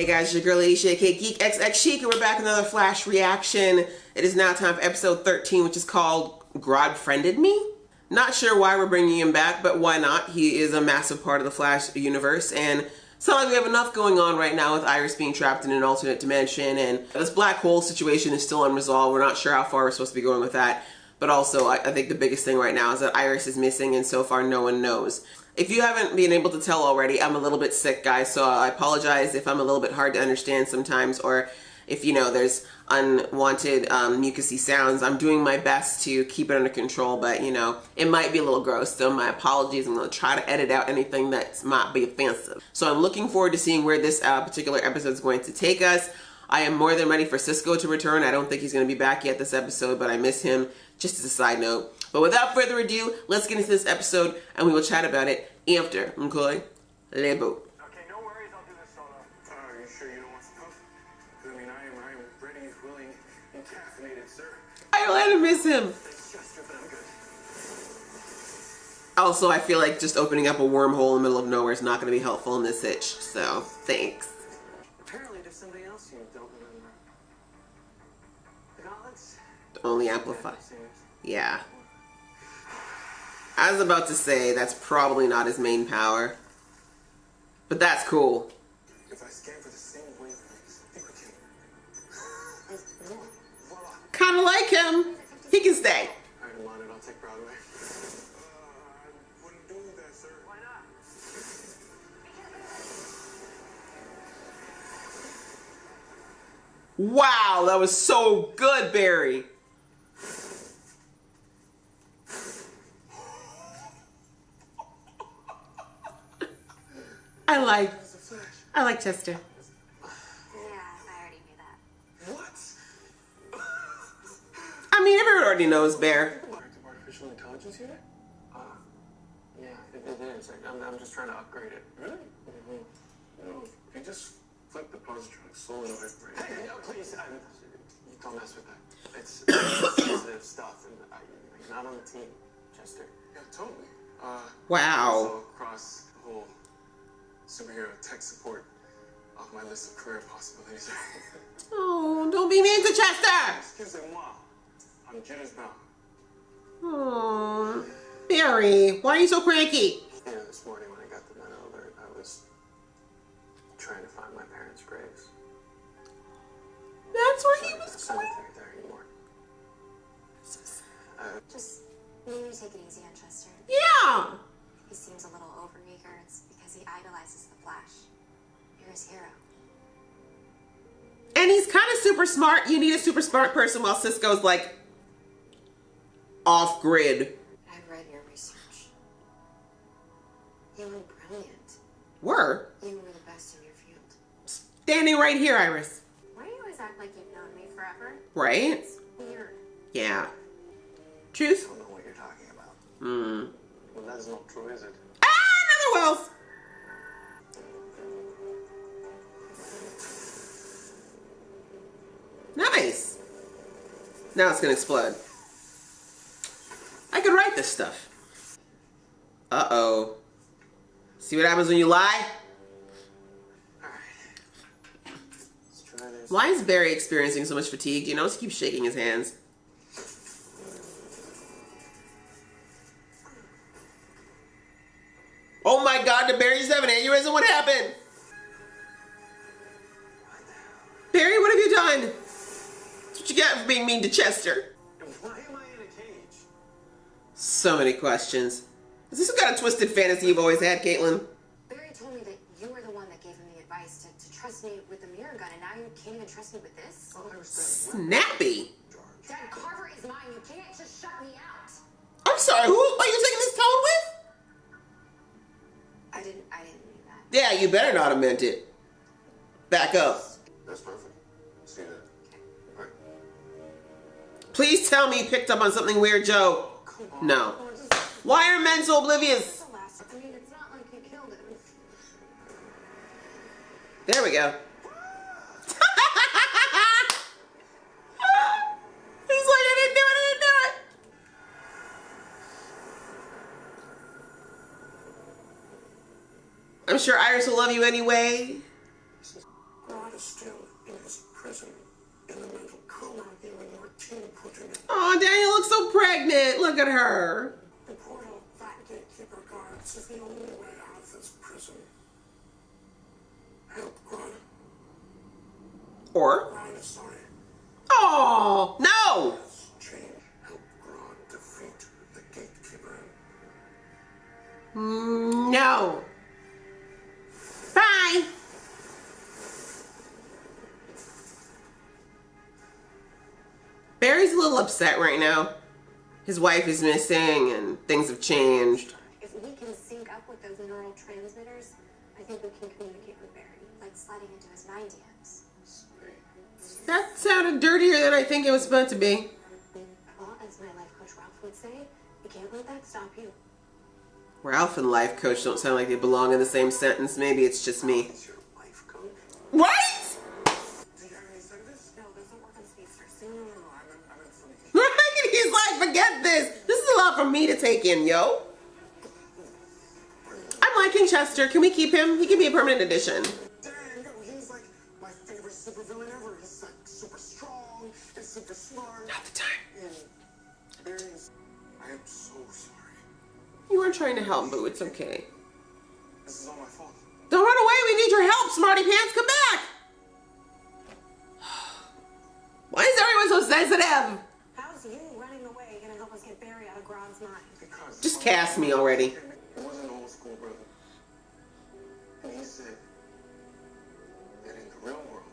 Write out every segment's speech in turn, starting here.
Hey guys, your girl Alicia, aka Geek XX Chic, and we're back with another Flash reaction. It is now time for episode 13, which is called Grodd Friended Me. Not sure why we're bringing him back, but why not? He is a massive part of the Flash universe, and it's not like we have enough going on right now with Iris being trapped in an alternate dimension, and this black hole situation is still unresolved. We're not sure how far we're supposed to be going with that. But also, I think the biggest thing right now is that Iris is missing, and so far no one knows. If you haven't been able to tell already, I'm a little bit sick, guys, so I apologize if I'm a little bit hard to understand sometimes, or if, you know, there's unwanted mucusy sounds. I'm doing my best to keep it under control, but, you know, it might be a little gross, so my apologies. I'm going to try to edit out anything that might be offensive. So I'm looking forward to seeing where this particular episode is going to take us. I am more than ready for Cisco to return. I don't think he's going to be back yet this episode, but I miss him, just as a side note. But without further ado, let's get into this episode, and we will chat about it after. Okay? Lebo. Okay, no worries, I'll do this solo. Are you sure you don't want some help? I mean, I am ready, willing, and caffeinated, sir. I let him miss him. Thanks, Chester, but I'm good. Also, I feel like just opening up a wormhole in the middle of nowhere is not going to be helpful in this itch, so thanks. Apparently, there's somebody else you don't remember. The gauntlets? Only amplify. Yeah. I was about to say that's probably not his main power. But that's cool. If I scan for the same wavelengths, I think we can. Voila. Kinda like him. He can stay. Alright, I'm on it. I'll take Broadway. I wouldn't do that, sir. Why not? Wow, that was so good, Barry. I like Chester. Yeah, I already knew that. What? I mean, everyone already knows Bear. Directive artificial intelligence here? Yeah, it is. I'm just trying to upgrade it. Really? Mm-hmm. You know, if you just flip the positronic solenoid right. Hey, no, please. Don't mess with that. It's sensitive stuff, and you're not on the team, Chester. Yeah, totally. Wow. Also across the whole superhero tech support off my list of career possibilities. Oh, don't be mean to Chester. Excusez-moi. I'm Jitters bound. Oh, Barry, why are you so cranky? Yeah, this morning when I got the mental alert, I was trying to find my parents' graves. That's where he There's no was going. cemetery there anymore. Just maybe take it easy on Chester. Yeah. He seems a little overeager. It's because he idolizes the Flash. You're his hero. And he's kind of super smart. You need a super smart person while Cisco's like off grid. I've read your research. You were brilliant. You were the best in your field. Standing right here, Iris. Why do you always act like you've known me forever? Right? It's weird. Yeah. I Truth? don't know what you're talking about. Hmm. Well, that's not true, is it? Ah, another Wells. Nice. Now it's gonna explode. I could write this stuff. Uh-oh. See what happens when you lie? Alright. Let's try this. Why is Barry experiencing so much fatigue? Do you notice he keeps shaking his hands? Oh my god, did Barry just have an aneurysm? What happened? Barry, what have you done? That's what you got for being mean to Chester. And why am I in a cage? So many questions. Is this some kind of twisted fantasy you've always had, Caitlin? Barry told me that you were the one that gave him the advice to trust me with the mirror gun, and now you can't even trust me with this? Oh, I was Snappy. Dad, Carver is mine. You can't just shut me out. I'm sorry, who are you taking this tone with? I didn't mean that. Yeah, you better not have meant it. Back up. That's perfect. See that? Right. Please tell me you picked up on something weird, Joe. Come on. No. Why are men so oblivious? The last. I mean, it's not like you killed him. There we go. He's like, I didn't do it. I'm sure Iris will love you anyway. Grodd, look at her. The portal that gatekeeper guards is the only way out of this prison. Help Grodd. Or? Ryan is sorry. Oh, no! Change. Help Grodd defeat the gatekeeper. No. Bye. Barry's a little upset right now. His wife is missing and things have changed. If we can sync up with those neurotransmitters, I think we can communicate with Barry. Like sliding into his mind DMs. That sounded dirtier than I think it was meant to be. Well, as my life coach Ralph would say, you can't let that stop you. Ralph and life coach don't sound like they belong in the same sentence. Maybe it's just me. Is your life coach? What? Do you have any say this? No, those don't work on speedsters. No, I'm in funny. Right? He's like, forget this. This is a lot for me to take in, yo. I'm liking Chester. Can we keep him? He can be a permanent addition. Dang, he's like my favorite supervillain ever. He's like super strong and super smart. Not the time. And Barry's. I am so sorry. You weren't trying to help, Boo. It's okay. This is all my fault. Don't run away. We need your help, Smarty Pants. Come back. Why is everyone so sensitive? How's you running away gonna help us get Barry out of Grodd's mind? Because Just cast me already. it was an old school brother. And he said that in the real world,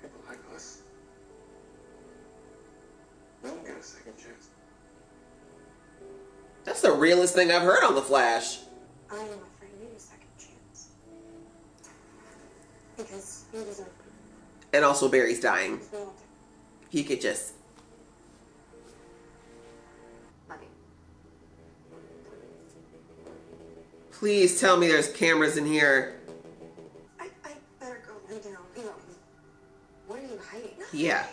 people like us, we don't get a second chance. That's the realest thing I've heard on The Flash. I am offering you a second chance. Because you deserve it. And also Barry's dying. We all do. He could just... Love you. Please tell me there's cameras in here. I better go lay down. You know, what are you hiding? Yeah.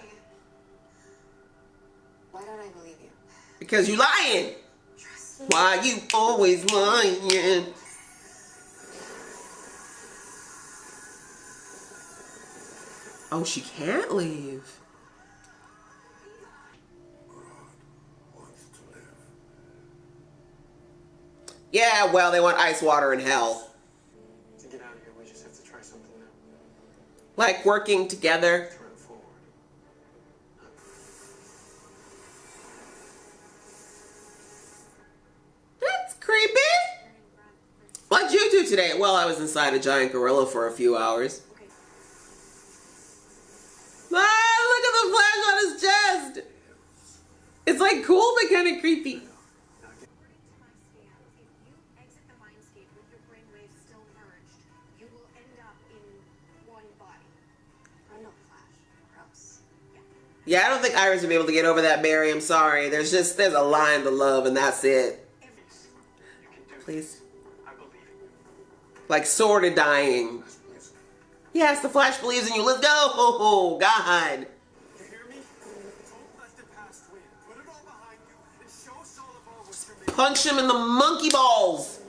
Why don't I believe you? Because you lying. Trust me. Why you always lying? Oh, she can't leave. Grodd wants to live. Yeah, well, they want ice water in hell. To get out of here, we just have to try something new. Like working together. Try it forward. That's creepy. What'd you do today? Well, I was inside a giant gorilla for a few hours. Okay. Ah, look at the flash on his chest. It's like cool, but kind of creepy. According to my scans, if you exit the mindscape with your brainwaves still merged, you will end up in one body. I'm not Flash. Gross. Yeah. Yeah, I don't think Iris would be able to get over that, Barry. I'm sorry. There's a line to love, and that's it. You can do Please. this. I believe it. Like, sort of dying. Yes, the Flash believes in you. Let's go. Oh, God. You hear me? Don't let the past win. Put it all behind you and show Solivar what you're made of. Punch him in the monkey balls.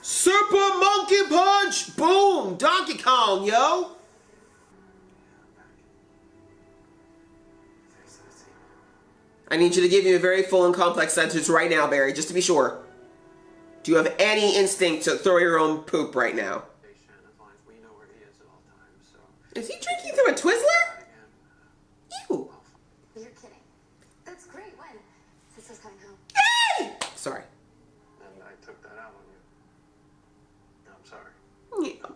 Super monkey punch. Boom. Donkey Kong, yo. I need you to give me a very full and complex sentence right now, Barry, just to be sure. Do you have any instinct to throw your own poop right now? As long as we know where he is at all times, so. Is he drinking through a Twizzler? Ew. You're kidding. That's great. When? Sister's coming home. Yay! Sorry. And I took that out on you. I'm sorry. Yeah.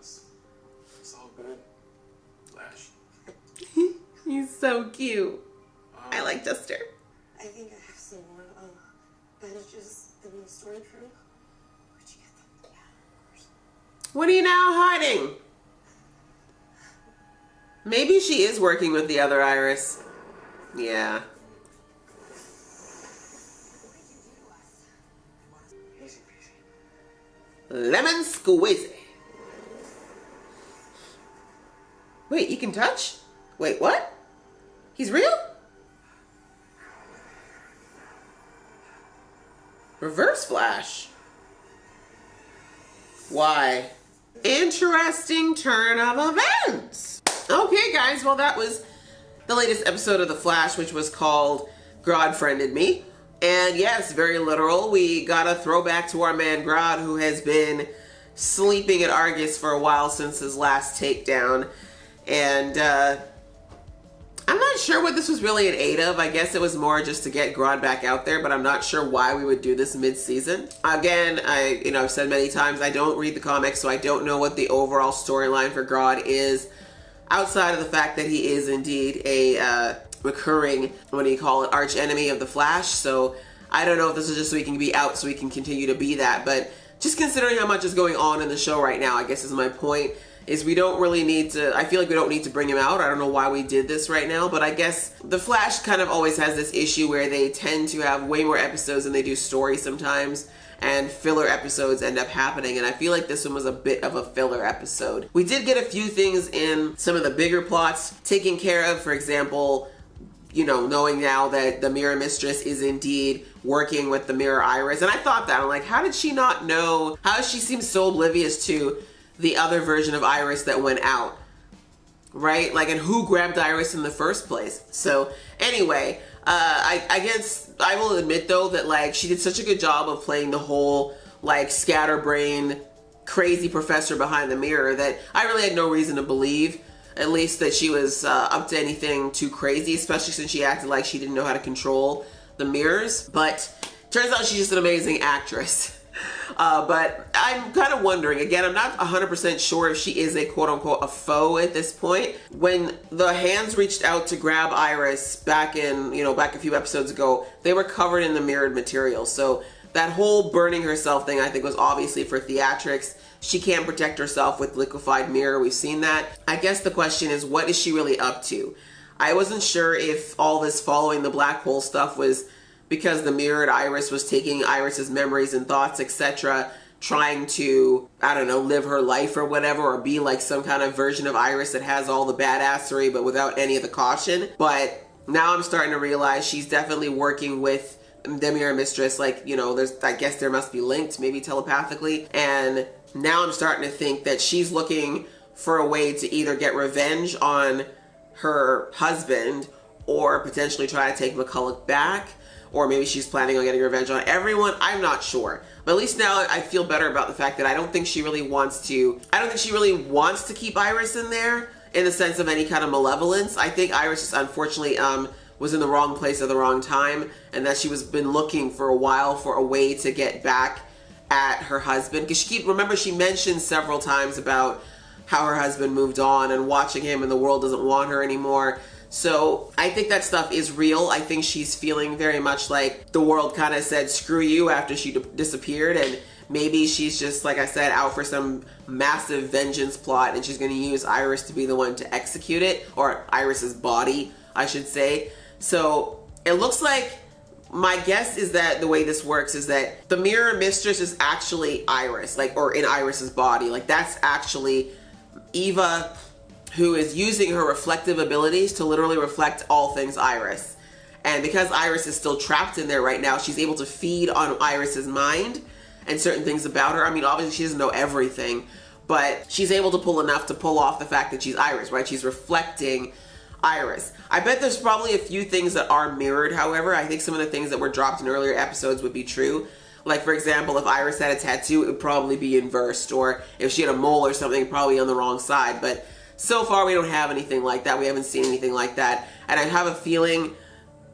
It's all good. Flash. He's so cute. I like Duster. I think I have some more bandages in the storage room. Where'd you get them? Yeah, of course. What are you now hiding? Maybe she is working with the other Iris. Yeah. Easy peasy. Lemon squeezy. Wait, you can touch? Wait, what? He's real? Reverse Flash. Why? Interesting turn of events. Okay, guys, well, that was the latest episode of The Flash, which was called Grodd Friended Me. And yes, very literal. We got a throwback to our man Grodd, who has been sleeping at Argus for a while since his last takedown. And I'm not sure what this was really in aid of. I guess it was more just to get Grodd back out there, but I'm not sure why we would do this mid-season. Again, I've said many times, I don't read the comics, so I don't know what the overall storyline for Grodd is, outside of the fact that he is indeed a recurring, what do you call it, arch enemy of the Flash. So I don't know if this is just so he can be out so he can continue to be that, but just considering how much is going on in the show right now, I guess is my point, is we don't really need to, I feel like we don't need to bring him out. I don't know why we did this right now, but I guess the Flash kind of always has this issue where they tend to have way more episodes than they do stories sometimes, and filler episodes end up happening, and I feel like this one was a bit of a filler episode. We did get a few things in some of the bigger plots taken care of. For example, you know, knowing now that the Mirror Mistress is indeed working with the Mirror Iris. And I thought that, I'm like, how did she not know? How does she seem so oblivious to the other version of Iris that went out? Right? Like, and who grabbed Iris in the first place? So anyway, I guess I will admit though that like she did such a good job of playing the whole like scatterbrain crazy professor behind the mirror that I really had no reason to believe, at least, that she was up to anything too crazy, especially since she acted like she didn't know how to control the mirrors. But turns out she's just an amazing actress. But I'm kind of wondering, again, I'm not 100% sure if she is a quote-unquote a foe at this point. When the hands reached out to grab Iris back in, back a few episodes ago, they were covered in the mirrored material. So that whole burning herself thing, I think, was obviously for theatrics. She can't protect herself with liquefied mirror. We've seen that. I guess the question is, what is she really up to? I wasn't sure if all this following the black hole stuff was because the mirrored Iris was taking Iris's memories and thoughts, etc., trying to, I don't know, live her life or whatever, or be like some kind of version of Iris that has all the badassery but without any of the caution. But now I'm starting to realize she's definitely working with the Mirror Mistress. Like, I guess there must be linked, maybe telepathically. And now I'm starting to think that she's looking for a way to either get revenge on her husband or potentially try to take McCulloch back. Or maybe she's planning on getting revenge on everyone. I'm not sure. But at least now I feel better about the fact that I don't think she really wants to keep Iris in there in the sense of any kind of malevolence. I think Iris just unfortunately was in the wrong place at the wrong time, and that she was been looking for a while for a way to get back at her husband. Because she mentioned several times about how her husband moved on and watching him and the world doesn't want her anymore. So I think that stuff is real. I think she's feeling very much like the world kind of said screw you after she disappeared, and maybe she's just, like I said, out for some massive vengeance plot, and she's going to use Iris to be the one to execute it, or Iris's body, I should say. So it looks like, my guess is that the way this works is that the Mirror Mistress is actually Iris, or in Iris's body. Like, that's actually Eva, who is using her reflective abilities to literally reflect all things Iris. And because Iris is still trapped in there right now, she's able to feed on Iris's mind and certain things about her. I mean, obviously she doesn't know everything, but she's able to pull enough to pull off the fact that she's Iris, right? She's reflecting Iris. I bet there's probably a few things that are mirrored, however. I think some of the things that were dropped in earlier episodes would be true. Like, for example, if Iris had a tattoo, it would probably be inversed, or if she had a mole or something, probably on the wrong side. But so far, we don't have anything like that. We haven't seen anything like that. And I have a feeling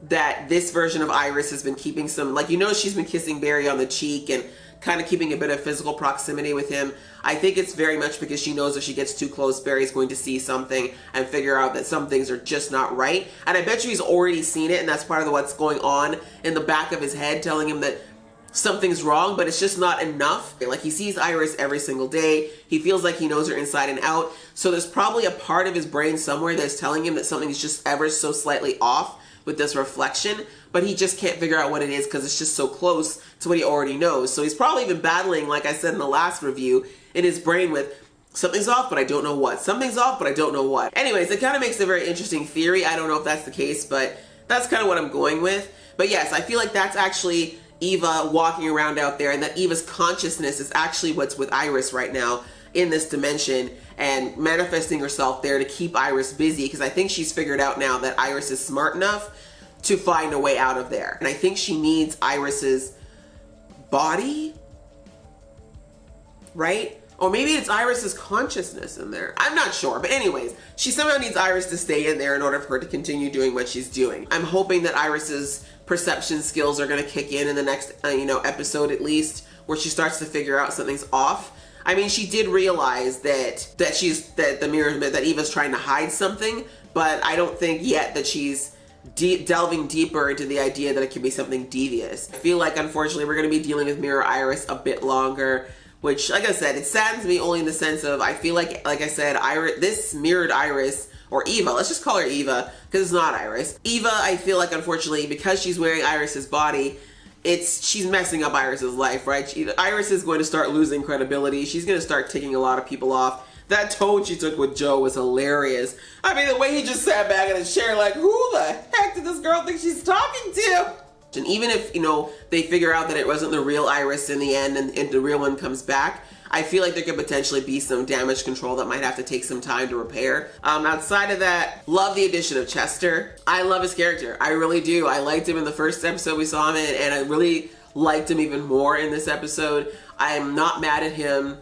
that this version of Iris has been keeping some, she's been kissing Barry on the cheek and kind of keeping a bit of physical proximity with him. I think it's very much because she knows if she gets too close, Barry's going to see something and figure out that some things are just not right. And I bet you he's already seen it, and that's part of what's going on in the back of his head, telling him that something's wrong, but it's just not enough. Like, he sees Iris every single day. He feels like he knows her inside and out. So there's probably a part of his brain somewhere that's telling him that something's just ever so slightly off with this reflection, but he just can't figure out what it is because it's just so close to what he already knows. So he's probably been battling, like I said in the last review, in his brain with something's off, but I don't know what. Something's off, but I don't know what. Anyways, it kind of makes a very interesting theory. I don't know if that's the case, but that's kind of what I'm going with. But yes, I feel like that's actually Eva walking around out there, and that Eva's consciousness is actually what's with Iris right now, in this dimension and manifesting herself there to keep Iris busy, because I think she's figured out now that Iris is smart enough to find a way out of there. And I think she needs Iris's body, right? Or maybe it's Iris's consciousness in there. I'm not sure. But anyways, she somehow needs Iris to stay in there in order for her to continue doing what she's doing. I'm hoping that Iris's perception skills are going to kick in the next, episode at least, where she starts to figure out something's off. I mean, she did realize that Eva's trying to hide something, but I don't think yet that she's delving deeper into the idea that it could be something devious. I feel like, unfortunately, we're going to be dealing with Mirror Iris a bit longer, which, like I said, it saddens me only in the sense of, I feel like I said, this mirrored Iris, or Eva, let's just call her Eva, because it's not Iris. Eva, I feel like, unfortunately, because she's wearing Iris's body, she's messing up Iris's life, right? Iris is going to start losing credibility. She's going to start ticking a lot of people off. That tone she took with Joe was hilarious. I mean, the way he just sat back in his chair like, who the heck did this girl think she's talking to? And even if, they figure out that it wasn't the real Iris in the end and the real one comes back, I feel like there could potentially be some damage control that might have to take some time to repair. Outside of that, love the addition of Chester. I love his character. I really do. I liked him in the first episode we saw him in, and I really liked him even more in this episode. I'm not mad at him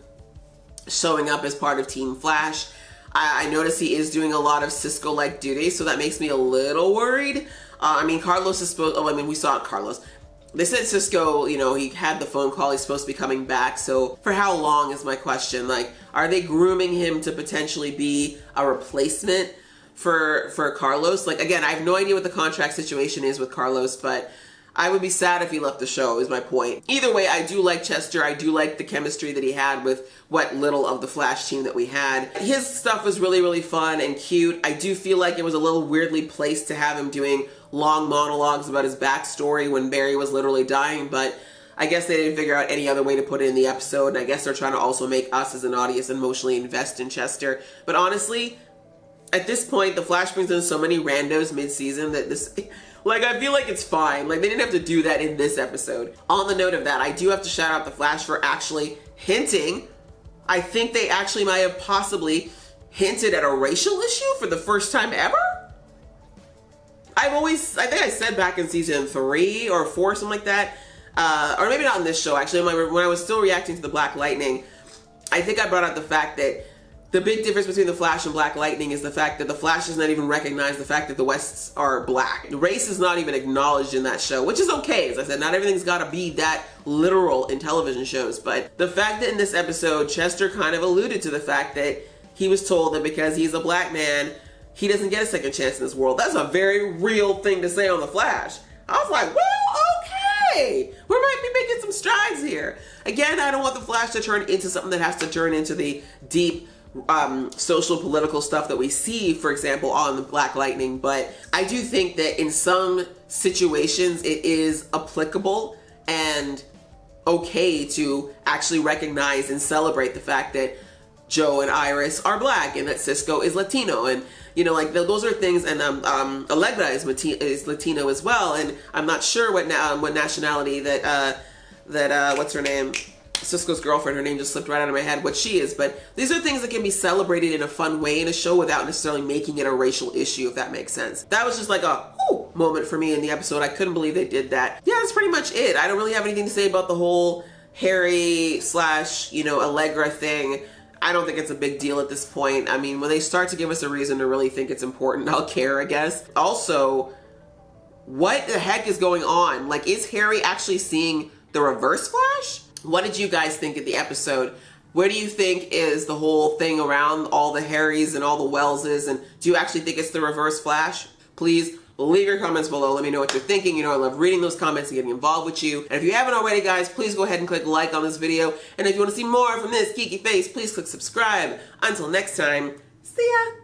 showing up as part of Team Flash. I notice he is doing a lot of Cisco-like duties, so that makes me a little worried. Carlos is supposed, we saw Carlos. They said Cisco, he had the phone call, he's supposed to be coming back, so for how long is my question? Like, are they grooming him to potentially be a replacement for Carlos? Like, again, I have no idea what the contract situation is with Carlos, but I would be sad if he left the show, is my point. Either way, I do like Chester. I do like the chemistry that he had with what little of the Flash team that we had. His stuff was really, really fun and cute. I do feel like it was a little weirdly placed to have him doing long monologues about his backstory when Barry was literally dying, but I guess they didn't figure out any other way to put it in the episode, and I guess they're trying to also make us as an audience emotionally invest in Chester. But honestly, at this point, the Flash brings in so many randos mid-season that this... I feel like it's fine. They didn't have to do that in this episode. On the note of that, I do have to shout out the Flash for actually hinting. I think they actually might have possibly hinted at a racial issue for the first time ever. I think I said back in season 3 or 4, something like that. Or maybe not in this show, actually. When I was still reacting to the Black Lightning, I think I brought out the fact that the big difference between the Flash and Black Lightning is the fact that the Flash does not even recognize the fact that the Wests are black. Race is not even acknowledged in that show, which is okay. As I said, not everything's got to be that literal in television shows. But the fact that in this episode, Chester kind of alluded to the fact that he was told that because he's a black man, he doesn't get a second chance in this world. That's a very real thing to say on the Flash. I was like, well, okay. We might be making some strides here. Again, I don't want the Flash to turn into something that has to turn into the deep social political stuff that we see, for example, on the Black Lightning, but I do think that in some situations it is applicable and okay to actually recognize and celebrate the fact that Joe and Iris are black and that Cisco is Latino, and those are things, and Allegra is Latino as well, and I'm not sure what nationality that what's her name? Cisco's girlfriend, her name just slipped right out of my head, what she is, but these are things that can be celebrated in a fun way in a show without necessarily making it a racial issue, if that makes sense. That was just like a whoo moment for me in the episode. I couldn't believe they did that. Yeah, that's pretty much it. I don't really have anything to say about the whole Harry / Allegra thing. I don't think it's a big deal at this point. I mean, when they start to give us a reason to really think it's important, I'll care, I guess. Also, what the heck is going on? Is Harry actually seeing the Reverse Flash? What did you guys think of the episode? Where do you think is the whole thing around all the Harrys and all the Welleses? And do you actually think it's the Reverse Flash? Please leave your comments below. Let me know what you're thinking. I love reading those comments and getting involved with you. And if you haven't already, guys, please go ahead and click like on this video. And if you want to see more from this geeky face, please click subscribe. Until next time, see ya!